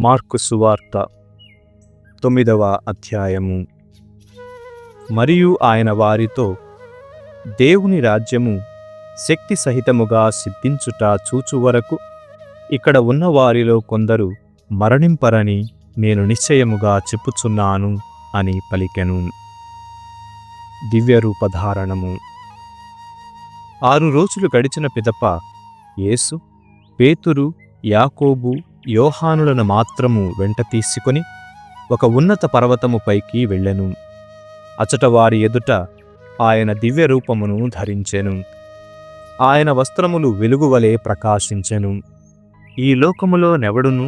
Mark సువార్త 9వ అధ్యాయము. మరియు ఆయన వారితో, దేవుని రాజ్యము శక్తి సహితముగా సిద్ధించుట చూచు వరకు ఇక్కడ ఉన్న వారిలో కొందరు మరణింపరని నేను నిశ్చయముగా చెప్పుచున్నాను అని పలికెను. దివ్యరూపధారణము. 6 రోజులు గడిచిన పిదప యేసు పేతురు, యాకోబు, యోహానులను మాత్రము వెంట తీసుకొని ఒక ఉన్నత పర్వతము పైకి వెళ్ళెను. అచట వారి ఎదుట ఆయన దివ్యరూపమును ధరించెను. ఆయన వస్త్రములు వెలుగువలే ప్రకాశించెను. ఈ లోకములో నెవడును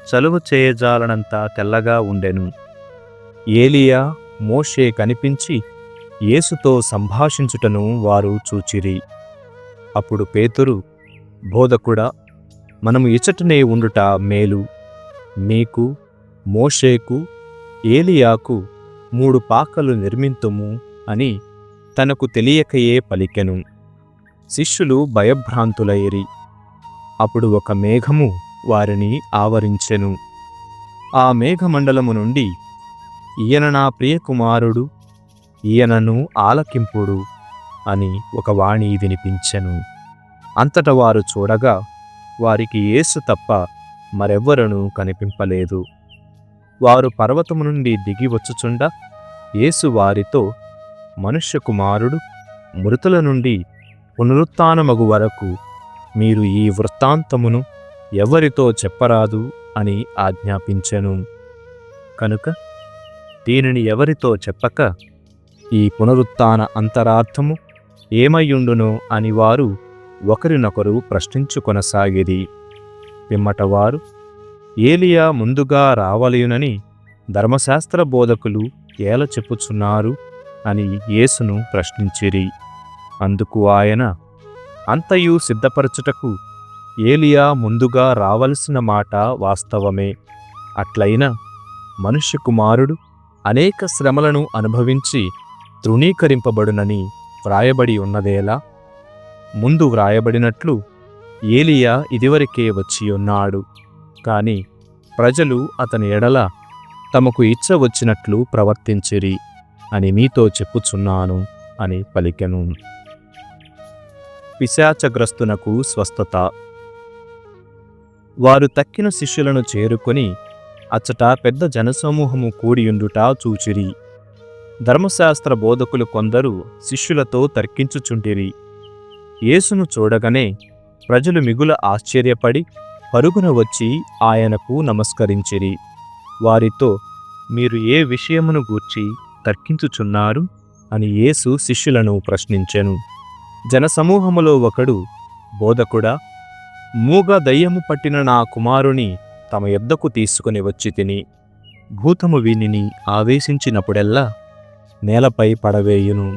చలువ చేయజాలనంత తెల్లగా ఉండెను. ఏలియా, మోషే కనిపించి యేసుతో సంభాషించుటను వారు చూచిరి. అప్పుడు పేతురు, బోధకుడా, మనము ఇచ్చటనే ఉండుట మేలు. మీకు, మోషేకు, ఏలియాకు 3 పాకలు నిర్మింతుము అని తనకు తెలియకయే పలికెను. శిష్యులు భయభ్రాంతులైరి. అప్పుడు ఒక మేఘము వారిని ఆవరించెను. ఆ మేఘమండలము నుండి, ఈయన నా ప్రియకుమారుడు, ఈయనను ఆలకింపుడు అని ఒక వాణి వినిపించెను. అంతట వారు చూడగా వారికి యేసు తప్ప మరెవ్వరనూ కనిపింపలేదు. వారు పర్వతము నుండి దిగి వచ్చుచుండ యేసు వారితో, మనుష్యకుమారుడు మృతుల నుండి పునరుత్థానమగు వరకు మీరు ఈ వృత్తాంతమును ఎవ్వరితో చెప్పరాదు అని ఆజ్ఞాపించెను. కనుక దీనిని ఎవరితో చెప్పక, ఈ పునరుత్థాన అంతరార్థము ఏమయ్యుండునో అని వారు ఒకరినొకరు ప్రశ్నించుకొనసాగిరి. పిమ్మట వారు, ఏలియా ముందుగా రావలయునని ధర్మశాస్త్ర బోధకులు ఏల చెప్పుచున్నారు అని యేసును ప్రశ్నించిరి. అందుకు ఆయన, అంతయు సిద్ధపరచుటకు ఏలియా ముందుగా రావలసిన మాట వాస్తవమే. అట్లయినా మనుష్యకుమారుడు అనేక శ్రమలను అనుభవించి తృణీకరింపబడునని వ్రాయబడి ఉన్నదేలా? ముందు వ్రాయబడినట్లు ఏలియా ఇదివరకే వచ్చియున్నాడు. కాని ప్రజలు అతని ఎడల తమకు ఇచ్చ వచ్చినట్లు ప్రవర్తించిరి అని మీతో చెప్పుచున్నాను అని పలికెను. పిశాచగ్రస్తునకు స్వస్థత. వారు తక్కిన శిష్యులను చేరుకొని అచ్చట పెద్ద జనసమూహము కూడియుండుట చూచిరి. ధర్మశాస్త్ర బోధకులు కొందరు శిష్యులతో తర్కించుచుంటిరి. యేసును చూడగానే ప్రజలు మిగుల ఆశ్చర్యపడి పరుగున వచ్చి ఆయనకు నమస్కరించిరి. వారితో, మీరు ఏ విషయమును గూర్చి తర్కించుచున్నారు అని యేసు శిష్యులను ప్రశ్నించెను. జనసమూహములో ఒకడు, బోధకుడా, మూగ దయ్యము పట్టిన నా కుమారుని తమ యొద్దకు తీసుకుని వచ్చి తిని, భూతము వీనిని ఆవేశించినప్పుడెల్లా నేలపై పడవేయును.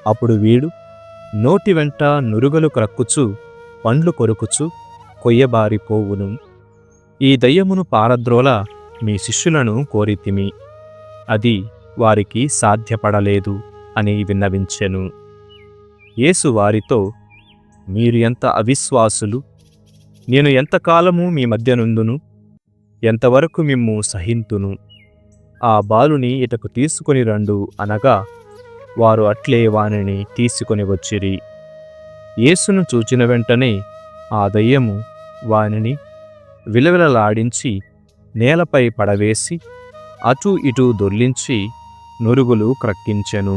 అప్పుడు వీడు నోటి వెంట నురుగలు క్రక్కుచు పండ్లు కొరుకుచు కొయ్యబారిపోవును. ఈ దయ్యమును పారద్రోల మీ శిష్యులను కోరితిమి, అది వారికి సాధ్యపడలేదు అని విన్నవించెను. యేసు వారితో, మీరు ఎంత అవిశ్వాసులు! నేను ఎంతకాలము మీ మధ్యనుందును? ఎంతవరకు మిమ్ము సహింతును? ఆ బాలుని ఇటకు తీసుకొని రండు అనగా వారు అట్లే వానిని తీసుకొని వచ్చిరి. యేసును చూచిన వెంటనే ఆ దయ్యము వానిని విలవిలలాడించి నేలపై పడవేసి అటూ ఇటూ దొర్లించి నురుగులు క్రక్కించెను.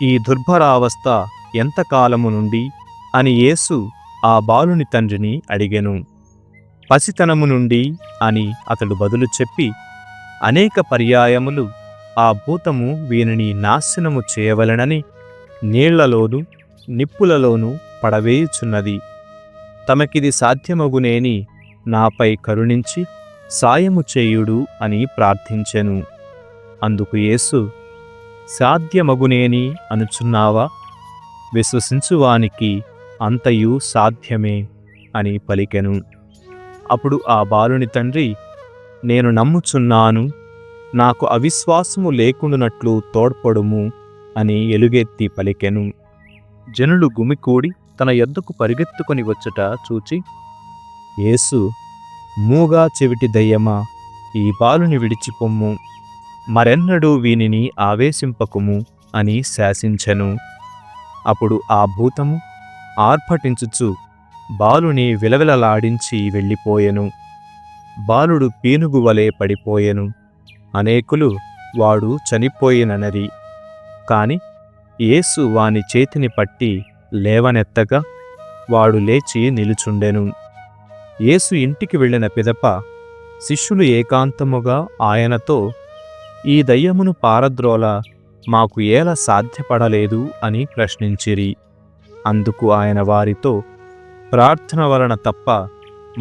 ఈ దుర్భరావస్థ ఎంతకాలము నుండి అని యేసు ఆ బాలుని తండ్రిని అడిగెను. పసితనము నుండి అని అతడు బదులు చెప్పి, అనేక పర్యాయములు ఆ భూతము వీనిని నాశనము చేయవలెనని నీళ్లలోనూ నిప్పులలోనూ పడవేయుచున్నది. తమకిది సాధ్యమగునేని నాపై కరుణించి సాయము చేయుడు అని ప్రార్థించెను. అందుకు యేసు, సాధ్యమగునేని అనుచున్నావా? విశ్వసించువానికి అంతయు సాధ్యమే అని పలికెను. అప్పుడు ఆ బాలుని తండ్రి, నేను నమ్ముచున్నాను, నాకు అవిశ్వాసము లేకుండునట్లు తోడ్పడుము అని ఎలుగెత్తి పలికెను. జనులు గుమికూడి తన యొద్దకు పరిగెత్తుకొని వచ్చుట చూచి, యేసు మూగా చెవిటి దయ్యమా, ఈ బాలుని విడిచిపొమ్ము, మరెన్నడూ వీనిని ఆవేశింపకుము అని శాసించెను. అప్పుడు ఆ భూతము ఆర్భటించుచు బాలుని విలవిలలాడించి వెళ్ళిపోయెను. బాలుడు పీనుగు వలె పడిపోయెను. అనేకులు వాడు చనిపోయిననరి. కాని యేసు వాని చేతిని పట్టి లేవనెత్తగా వాడు లేచి నిలుచుండెను. యేసు ఇంటికి వెళ్ళిన పిదప శిష్యులు ఏకాంతముగా ఆయనతో, ఈ దయ్యమును పారద్రోల మాకు ఏల సాధ్యపడలేదు అని ప్రశ్నించిరి. అందుకు ఆయన వారితో, ప్రార్థన వలన తప్ప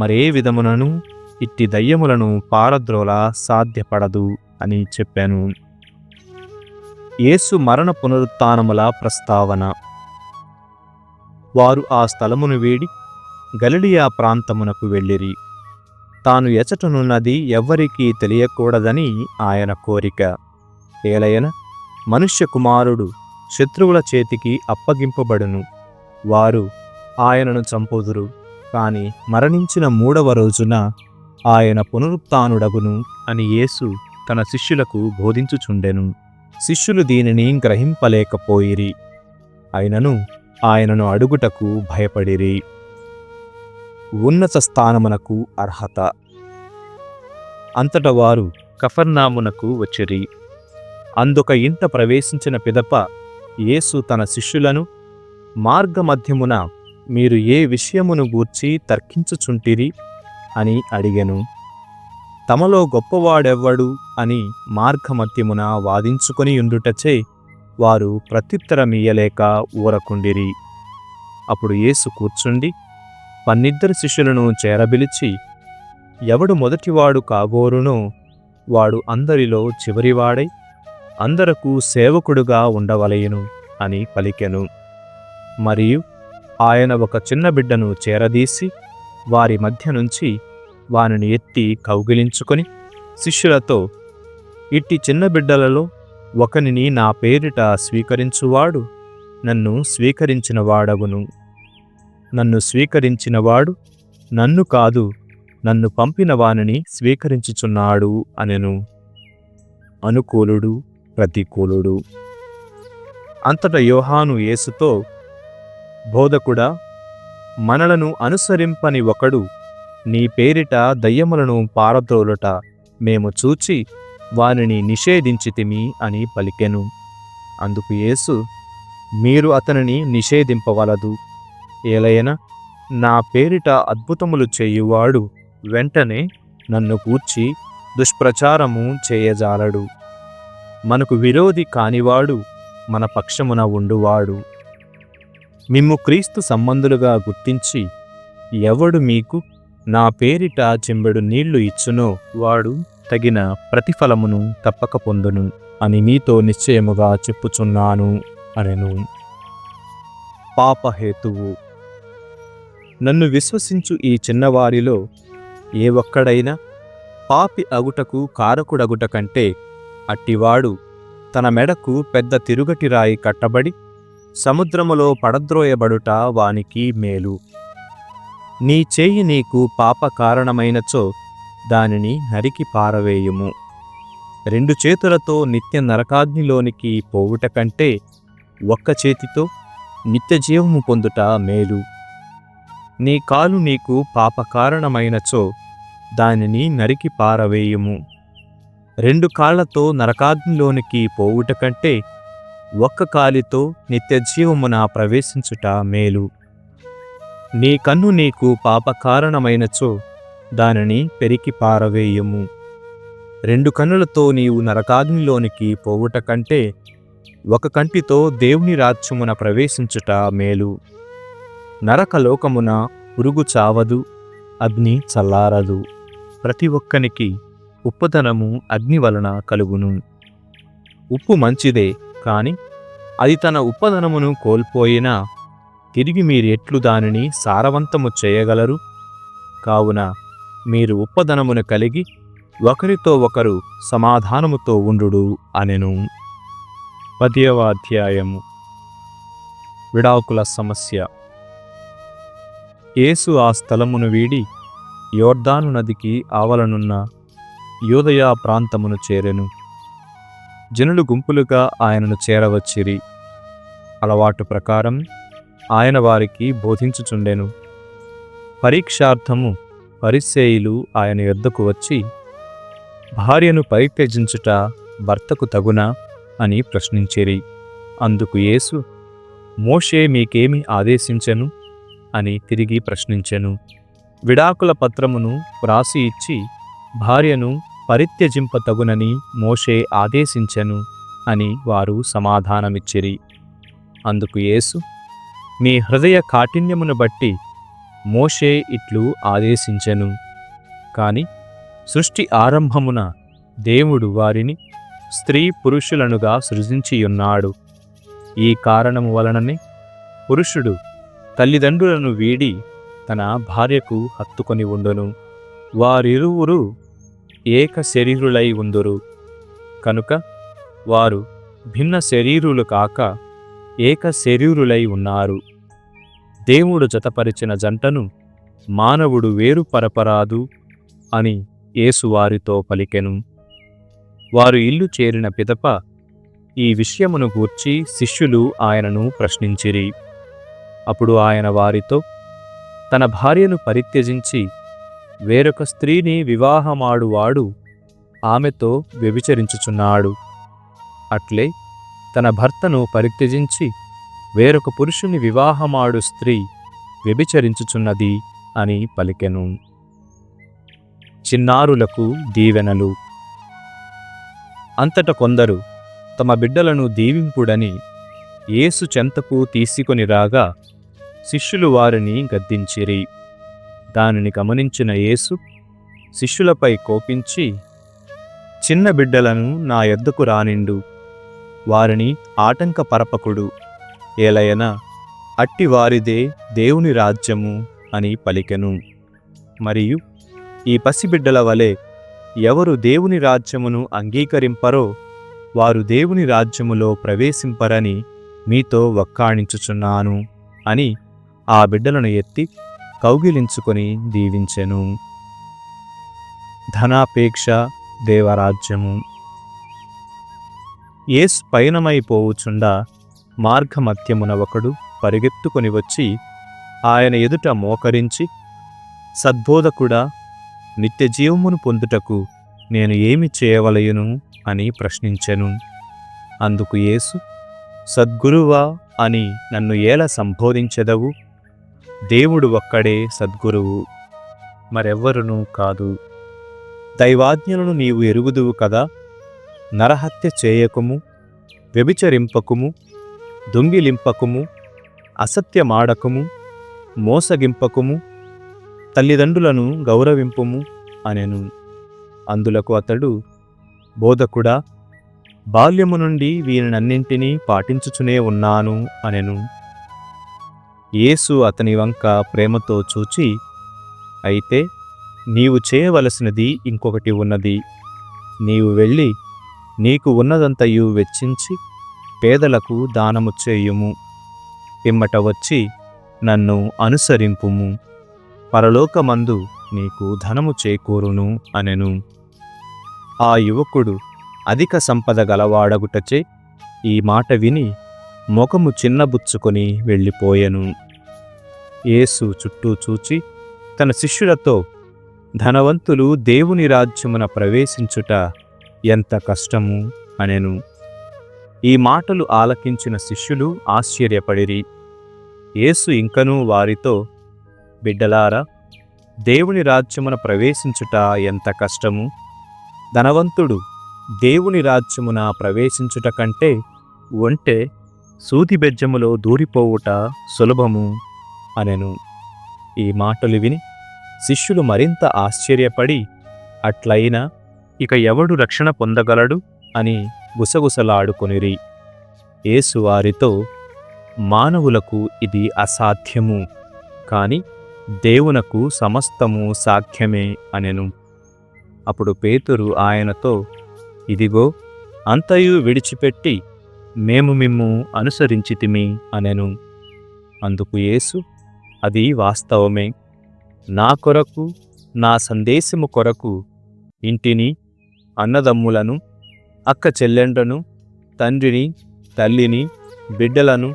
మరే విధమునను ఇట్టి దయ్యములను పారద్రోల సాధ్యపడదు అని చెప్పాను. యేసు మరణ పునరుత్థానముల ప్రస్తావన. వారు ఆ స్థలమును వీడి గలిలయ ప్రాంతమునకు వెళ్ళిరి. తాను ఎచటనున్నది ఎవ్వరికీ తెలియకూడదని ఆయన కోరిక. ఏలయన మనుష్య కుమారుడు శత్రువుల చేతికి అప్పగింపబడును, వారు ఆయనను చంపుదురు, కాని మరణించిన 3వ రోజున ఆయన పునరుత్థానుడగును అని యేసు తన శిష్యులకు బోధించుచుండెను. శిష్యులు దీనిని గ్రహింపలేకపోయిరి, అయినను ఆయనను అడుగుటకు భయపడిరి. ఉన్నత స్థానమునకు అర్హత. అంతట వారు కఫర్నామునకు వచ్చిరి. అందొక ఇంట ప్రవేశించిన పిదప యేసు తన శిష్యులను, మార్గమధ్యమున మీరు ఏ విషయమును గూర్చి తర్కించుచుంటిరి అని అడిగెను. తమలో గొప్పవాడెవ్వడు అని మార్గమధ్యమున వాదించుకొని ఉండుటచే వారు ప్రత్యుత్తరమియ్యలేక ఊరకుండిరి. అప్పుడు యేసు కూర్చుండి 12 శిష్యులను చేరబిలిచి, ఎవడు మొదటివాడు కాగోరునో వాడు అందరిలో చివరివాడై అందరకు సేవకుడుగా ఉండవలెను అని పలికెను. మరియు ఆయన ఒక చిన్న బిడ్డను చేరదీసి వారి మధ్య నుంచి వానిని ఎత్తి కౌగిలించుకొని శిష్యులతో, ఇట్టి చిన్న బిడ్డలలో ఒకనిని నా పేరిట స్వీకరించువాడు నన్ను స్వీకరించిన వాడగును. నన్ను స్వీకరించినవాడు నన్ను కాదు, నన్ను పంపిన వానిని స్వీకరించుచున్నాడు అనెను. అనుకూలుడు, ప్రతికూలుడు. అంతట యోహాను యేసుతో, బోధకుడా, మనలను అనుసరింపని ఒకడు నీ పేరిట దయ్యములను పారద్రోలుట మేము చూచి వానిని నిషేధించితిమి అని పలికెను. అందుకు యేసు, మీరు అతనిని నిషేధింపవలదు. ఏలయన నా పేరిట అద్భుతములు చేయువాడు వెంటనే నన్ను గూర్చి దుష్ప్రచారము చేయజాలడు. మనకు విరోధి కానివాడు మన పక్షమున ఉండువాడు. మిమ్ము క్రీస్తు సంబంధులుగా గుర్తించి ఎవడు మీకు నా పేరిట చెంబెడు నీళ్లు ఇచ్చునో వాడు తగిన ప్రతిఫలమును తప్పక పొందును అని మీతో నిశ్చయముగా చెప్పుచున్నాను అనెను. పాపహేతువు. నన్ను విశ్వసించు ఈ చిన్నవారిలో ఏ ఒక్కడైనా పాపి అగుటకు కారకుడగుట కంటే అట్టివాడు తన మెడకు పెద్ద తిరుగటి రాయి కట్టబడి సముద్రములో పడద్రోయబడుట వానికి మేలు. నీ చేయి నీకు పాప కారణమైనచో దానిని నరికి పారవేయుము. 2 చేతులతో నిత్య నరకాగ్నిలోనికి పోవుట కంటే ఒక్క చేతితో నిత్యజీవము పొందుట మేలు. నీ కాలు నీకు పాప కారణమైనచో దానిని నరికి పారవేయుము. 2 కాళ్లతో నరకాగ్నిలోనికి పోవుట కంటే ఒక్క కాలితో నిత్యజీవమున ప్రవేశించుట మేలు. నీ కన్ను నీకు పాప కారణమైనచో దానిని పెరికి పారవేయుము. 2 కన్నులతో నీవు నరకాగ్నిలోనికి పోవుట కంటే ఒక కంటితో దేవుని రాజ్యమున ప్రవేశించుట మేలు. నరకలోకమున పురుగు చావదు, అగ్ని చల్లారదు. ప్రతి ఒక్కనికి ఉప్పుదనము అగ్ని వలన కలుగును. ఉప్పు మంచిదే, కాని అది తన ఉప్పదనమును కోల్పోయినా తిరిగి మీరెట్లు దానిని సారవంతము చేయగలరు? కావున మీరు ఉప్పదనమును కలిగి ఒకరితో ఒకరు సమాధానముతో ఉండుడు అనెను. 10వ అధ్యాయము. విడాకుల సమస్య. యేసు ఆ స్థలమును వీడి యోర్దాను నదికి ఆవలనున్న యూదయ ప్రాంతమును చేరెను. జనులు గుంపులుగా ఆయనను చేరవచ్చిరి. అలవాటు ప్రకారం ఆయన వారికి బోధించుచుండెను. పరీక్షార్థము పరిసయ్యులు ఆయన యొద్దకు వచ్చి, భార్యను పరిత్యజించుట భర్తకు తగునా అని ప్రశ్నించిరి. అందుకు యేసు, మోషే మీకేమి ఆదేశించెను అని తిరిగి ప్రశ్నించెను. విడాకుల పత్రమును వ్రాసి ఇచ్చి భార్యను పరిత్యజింప తగునని మోషే ఆదేశించెను అని వారు సమాధానమిచ్చిరి. అందుకు యేసు, మీ హృదయ కాఠిన్యమును బట్టి మోషే ఇట్లు ఆదేశించెను. కాని సృష్టి ఆరంభమున దేవుడు వారిని స్త్రీ పురుషులనుగా సృజించియున్నాడు. ఈ కారణము వలననే పురుషుడు తల్లిదండ్రులను వీడి తన భార్యకు హత్తుకొని ఉండును. వారిరువురు ఏక శరీరులై ఉందురు. కనుక వారు భిన్న శరీరులు కాక ఏక శరీరులై ఉన్నారు. దేవుడు జతపరిచిన జంటను మానవుడు వేరుపరపరాదు అని యేసు వారితో పలికెను. వారు ఇల్లు చేరిన పిదప ఈ విషయమును గూర్చి శిష్యులు ఆయనను ప్రశ్నించిరి. అప్పుడు ఆయన వారితో, తన భార్యను పరిత్యజించి వేరొక స్త్రీని వివాహమాడువాడు ఆమెతో వ్యభిచరించుచున్నాడు. అట్లే తన భర్తను పరిత్యజించి వేరొక పురుషుని వివాహమాడు స్త్రీ వ్యభిచరించుచున్నది అని పలికెను. చిన్నారులకు దీవెనలు. అంతట కొందరు తమ బిడ్డలను దీవింపుడని యేసు చెంతకు తీసుకొని రాగా శిష్యులు వారిని గద్దించిరి. దానిని గమనించిన యేసు శిష్యులపై కోపించి, చిన్న బిడ్డలను నా యొద్దకు రానిండు, వారిని ఆటంకపరపకుడు, ఏలయనా అట్టి వారిదే దేవుని రాజ్యము అని పలికెను. మరియు ఈ పసిబిడ్డల వలె ఎవరు దేవుని రాజ్యమును అంగీకరింపరో వారు దేవుని రాజ్యములో ప్రవేశింపరని మీతో వక్కాణించుచున్నాను అని ఆ బిడ్డలను ఎత్తి కౌగిలించుకొని దీవించెను. ధనాపేక్ష దేవరాజ్యము. యేసు పయనమైపోవుచుండా మార్గమధ్యమున ఒకడు పరిగెత్తుకొని వచ్చి ఆయన ఎదుట మోకరించి, సద్బోధకుడా, నిత్యజీవమును పొందుటకు నేను ఏమి చేయవలయును అని ప్రశ్నించెను. అందుకు యేసు, సద్గురువా అని నన్ను ఏల సంబోధించెదవు? దేవుడు ఒక్కడే సద్గురువు, మరెవ్వరునూ కాదు. దైవాజ్ఞలను నీవు ఎరుగుదువు కదా, నరహత్య చేయకుము, వ్యభిచరింపకుము, దొంగిలింపకుము, అసత్యమాడకుము, మోసగింపకుము, తల్లిదండ్రులను గౌరవింపుము అనెను. అందులకు అతడు, బోధకుడా, బాల్యము నుండి వీనినన్నింటినీ పాటించుచునే ఉన్నాను అనెను. యేసు అతని వంక ప్రేమతో చూచి, అయితే నీవు చేయవలసినది ఇంకొకటి ఉన్నది. నీవు వెళ్ళి నీకు ఉన్నదంతయు వెచ్చించి పేదలకు దానము చేయుము. పిమ్మట వచ్చి నన్ను అనుసరింపుము. పరలోకమందు నీకు ధనము చేకూరును అనెను. ఆ యువకుడు అధిక సంపద గలవాడగుటచే ఈ మాట విని ముఖము చిన్నబుచ్చుకొని వెళ్ళిపోయెను. యేసు చుట్టూ చూచి తన శిష్యులతో, ధనవంతులు దేవుని రాజ్యమున ప్రవేశించుట ఎంత కష్టము అనెను. ఈ మాటలు ఆలకించిన శిష్యులు ఆశ్చర్యపడిరి. యేసు ఇంకనూ వారితో, బిడ్డలారా, దేవుని రాజ్యమున ప్రవేశించుట ఎంత కష్టము! ధనవంతుడు దేవుని రాజ్యమున ప్రవేశించుట కంటే ఒంటె సూది బెజ్జములో దూరిపోవుట సులభము అనెను. ఈ మాటలు విని శిష్యులు మరింత ఆశ్చర్యపడి, అట్లయినా ఇక ఎవడు రక్షణ పొందగలడు అని గుసగుసలాడుకొనిరి. యేసు వారితో, మానవులకు ఇది అసాధ్యము, కాని దేవునకు సమస్తము సాధ్యమే అనెను. అప్పుడు పేతురు ఆయనతో, ఇదిగో, అంతయు విడిచిపెట్టి మేము మిమ్ము అనుసరించితిమి అనెను. అందుకు యేసు, అది వాస్తవమే. నా కొరకు నా సందేశము కొరకు ఇంటిని, అన్నదమ్ములను, అక్క చెల్లెండ్రను, తండ్రిని, తల్లిని, బిడ్డలను,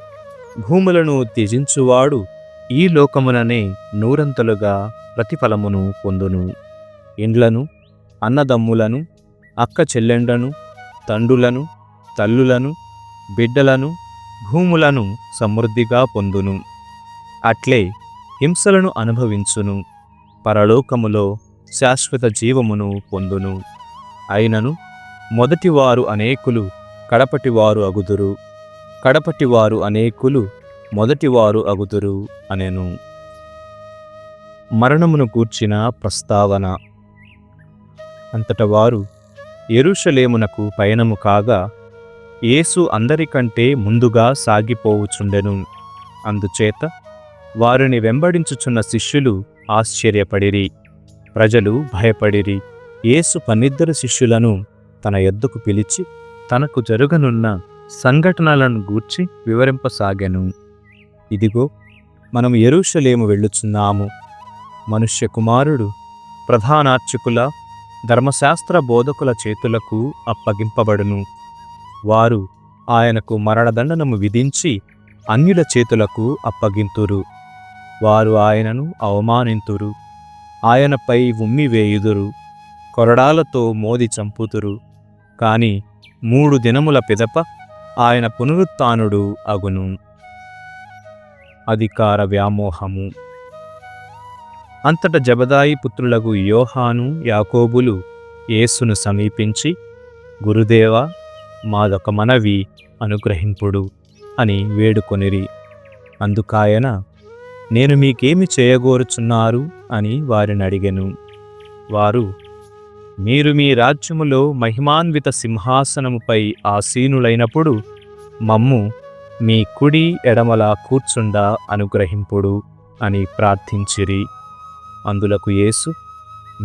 భూములను త్యజించువాడు ఈ లోకముననే నూరంతలుగా ప్రతిఫలమును పొందును. ఇండ్లను, అన్నదమ్ములను, అక్క చెల్లెండ్రను, తండ్రులను, తల్లులను, బిడ్డలను, భూములను సమృద్ధిగా పొందును. అట్లే హింసలను అనుభవించును, పరలోకములో శాశ్వత జీవమును పొందును. అయినను మొదటివారు అనేకులు కడపటివారు అగుదురు, కడపటివారు అనేకులు మొదటివారు అగుదురు అనెను. మరణమును గూర్చిన ప్రస్తావన. అంతట వారు యెరూషలేమునకు పయనము కాగా యేసు అందరికంటే ముందుగా సాగిపోవుచుండెను. అందుచేత వారిని వెంబడించుచున్న శిష్యులు ఆశ్చర్యపడిరి. ప్రజలు భయపడిరి. యేసు 12 శిష్యులను తన యొద్దకు పిలిచి తనకు జరుగనున్న సంఘటనలను గూర్చి వివరింపసాగెను. ఇదిగో, మనం యెరూషలేము వెళ్ళుచున్నాము. మనుష్య కుమారుడు ప్రధానార్చకుల, ధర్మశాస్త్ర బోధకుల చేతులకు అప్పగింపబడును. వారు ఆయనకు మరణదండనము విధించి అన్యుల చేతులకు అప్పగింతురు. వారు ఆయనను అవమానింతురు, ఆయనపై ఉమ్మివేయుదురు, కొరడాలతో మోది చంపుతురు. కాని 3 దినముల పిదప ఆయన పునరుత్థానుడు అగును. అధికార వ్యామోహము. అంతట జెబెదాయి పుత్రులగు యోహాను, యాకోబులు యేసును సమీపించి, గురుదేవా, మాదొక మనవి అనుగ్రహింపుడు అని వేడుకొనిరి. అందుకాయన, నేను మీకేమి చేయగోరుచున్నారు అని వారిని అడిగెను. వారు, మీరు మీ రాజ్యములో మహిమాన్విత సింహాసనముపై ఆసీనులైనప్పుడు మమ్ము మీ కుడి ఎడమల కూర్చుండ అనుగ్రహింపుడు అని ప్రార్థించిరి. అందులకు యేసు,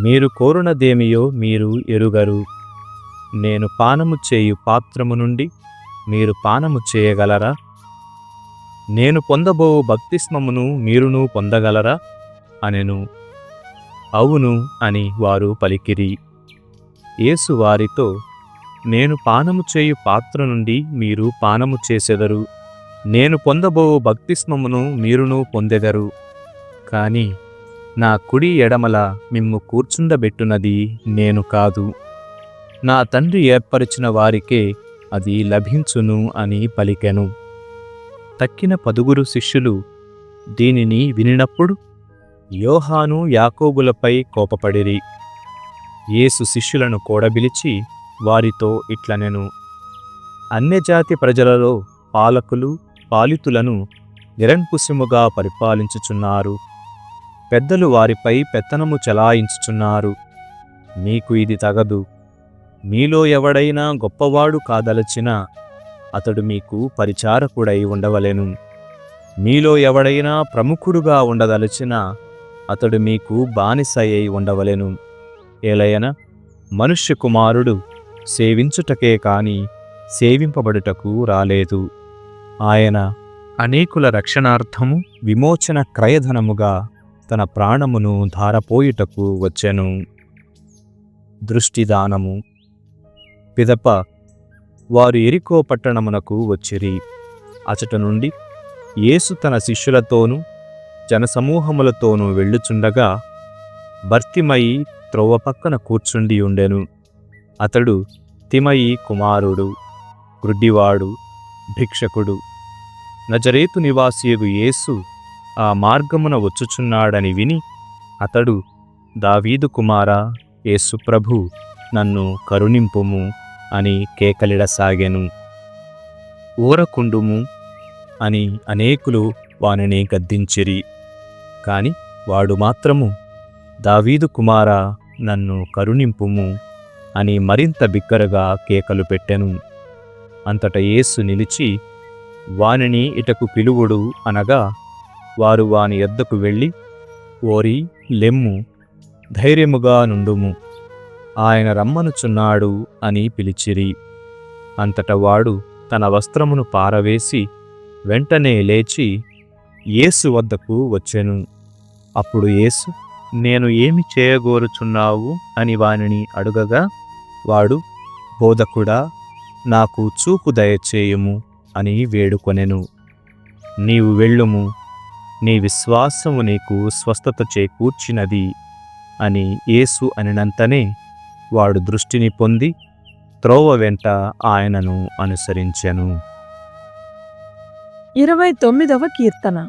మీరు కోరునదేమియో మీరు ఎరుగరు. నేను పానము చేయు పాత్రము నుండి మీరు పానము చేయగలరా? నేను పొందబో బప్తిస్మమును మీరును పొందగలరా అనెను. అవును అని వారు పలికిరి. యేసు వారితో, నేను పానము చేయు పాత్ర నుండి మీరు పానము చేసెదరు, నేను పొందబో బప్తిస్మమును మీరును పొందెదరు. కాని నా కుడి ఎడమల మిమ్ము కూర్చుండబెట్టునది నేను కాదు, నా తండ్రి ఏర్పరిచిన వారికే అది లభించును అని పలికెను. తక్కిన 10 శిష్యులు దీనిని వినినప్పుడు యోహాను, యాకోబులపై కోపపడిరి. యేసు శిష్యులను కూడబిలిచి వారితో ఇట్లనెను, అన్యజాతి ప్రజలలో పాలకులు, పాలితులను నిరంకుశముగా పరిపాలించుచున్నారు. పెద్దలు వారిపై పెత్తనము చెలాయించుచున్నారు. మీకు ఇది తగదు. మీలో ఎవడైనా గొప్పవాడు కాదలచినా అతడు మీకు పరిచారకుడై ఉండవలెను. మీలో ఎవడైనా ప్రముఖుడుగా ఉండదలచినా అతడు మీకు బానిసయ్యై ఉండవలెను. ఏలయన మనుష్య కుమారుడు సేవించుటకే కాని సేవింపబడుటకు రాలేదు. ఆయన అనేకుల రక్షణార్థము విమోచన క్రయధనముగా తన ప్రాణమును ధారపోయుటకు వచ్చెను. దృష్టిదానము. పిదప వారు యెరికో పట్టణమునకు వచ్చిరి. అచట నుండి యేసు తన శిష్యులతోనూ జనసమూహములతోనూ వెళ్ళుచుండగా బర్తిమయి త్రోవ పక్కన కూర్చుండి ఉండెను. అతడు తిమయి కుమారుడు, గ్రుడ్డివాడు, భిక్షకుడు. నజరేతు నివాసియగు యేసు ఆ మార్గమున వచ్చుచున్నాడని విని అతడు, దావీదు కుమారా, యేసు ప్రభు, నన్ను కరుణింపుము అని కేకలిడసాగెను. ఊరకుండుము అని అనేకులు వానిని గద్దించిరి. కాని వాడు మాత్రము, దావీదు కుమారా, నన్ను కరుణింపుము అని మరింత బిగ్గరగా కేకలు పెట్టెను. అంతట యేసు నిలిచి, వానిని ఇటకు పిలువుడు అనగా వారు వాని యొద్దకు వెళ్ళి, ఓరి లెమ్ము, ధైర్యముగా నుండుము, ఆయన రమ్మనుచున్నాడు అని పిలిచిరి. అంతట వాడు తన వస్త్రమును పారవేసి వెంటనే లేచి యేసు వద్దకు వచ్చెను. అప్పుడు యేసు నేను ఏమి చేయగోరుచున్నావు అని వానిని అడుగగా వాడు, బోధకుడా, నాకు చూపు దయచేయుము అని వేడుకొనెను. నీవు వెళ్ళుము, నీ విశ్వాసము నీకు స్వస్థత చేకూర్చినది అని యేసు అనినంతనే వాడు దృష్టిని పొంది త్రోవ వెంట ఆయనను అనుసరించెను. 29వ కీర్తన.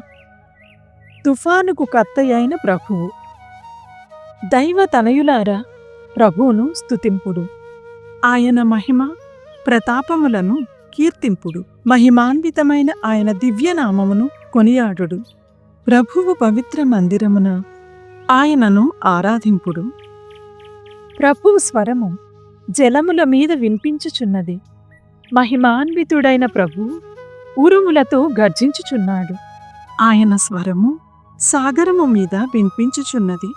తుఫానుకు కర్తయైన ప్రభువు. దైవ తనయులారా, ప్రభువును స్తుతింపుడు. ఆయన మహిమ ప్రతాపములను కీర్తింపుడు. మహిమాన్వితమైన ఆయన దివ్యనామమును కొనియాడుడు. ప్రభువు పవిత్ర మందిరమున ఆయనను ఆరాధింపుడు. ప్రభువు స్వరము జలముల మీద వినిపించుచున్నది. మహిమాన్వితుడైన ప్రభువు ఉరుములతో గర్జించుచున్నాడు. ఆయన స్వరము సాగరము మీద వినిపించుచున్నది.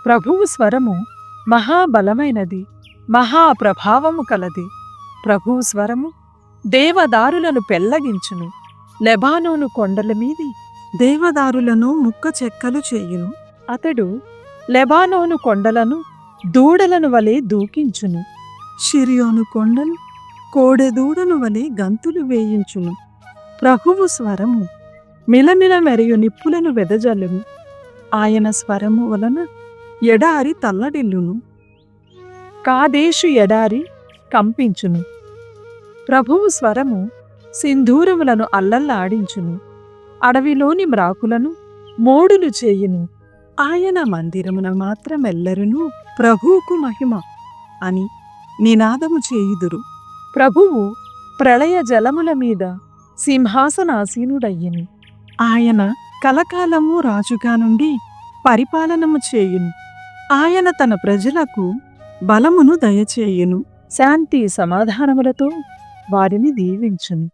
ప్రభువు స్వరము మహాబలమైనది, మహాప్రభావము కలది. ప్రభువు స్వరము దేవదారులను పెళ్లగించును. లెబానోను కొండల మీది దేవదారులను ముక్క చెక్కలు చేయును. అతడు లెబానోను కొండలను దూడలను వలె దూకించును. షిరియోను కొండను కోడెదూడను వలె గంతులు వేయించును. ప్రభువు స్వరము మిలమిల మెరియు నిప్పులను వెదజల్లును. ఆయన స్వరము వలన ఎడారి తల్లడిల్లును. కాదేశు ఎడారి కంపించును. ప్రభువు స్వరము సింధూరములను అల్లల్లాడించును. అడవిలోని మ్రాకులను మోడులు చేయును. ఆయన మందిరమున మాత్రమెల్లరును ప్రభువుకు మహిమ అని నినాదము చేయుదురు. ప్రభువు ప్రళయ జలముల మీద సింహాసనాసీనుడయ్యను. ఆయన కలకాలము రాజుగా నుండి పరిపాలనము చేయును. ఆయన తన ప్రజలకు బలమును దయచేయును. శాంతి సమాధానములతో వారిని దీవించును.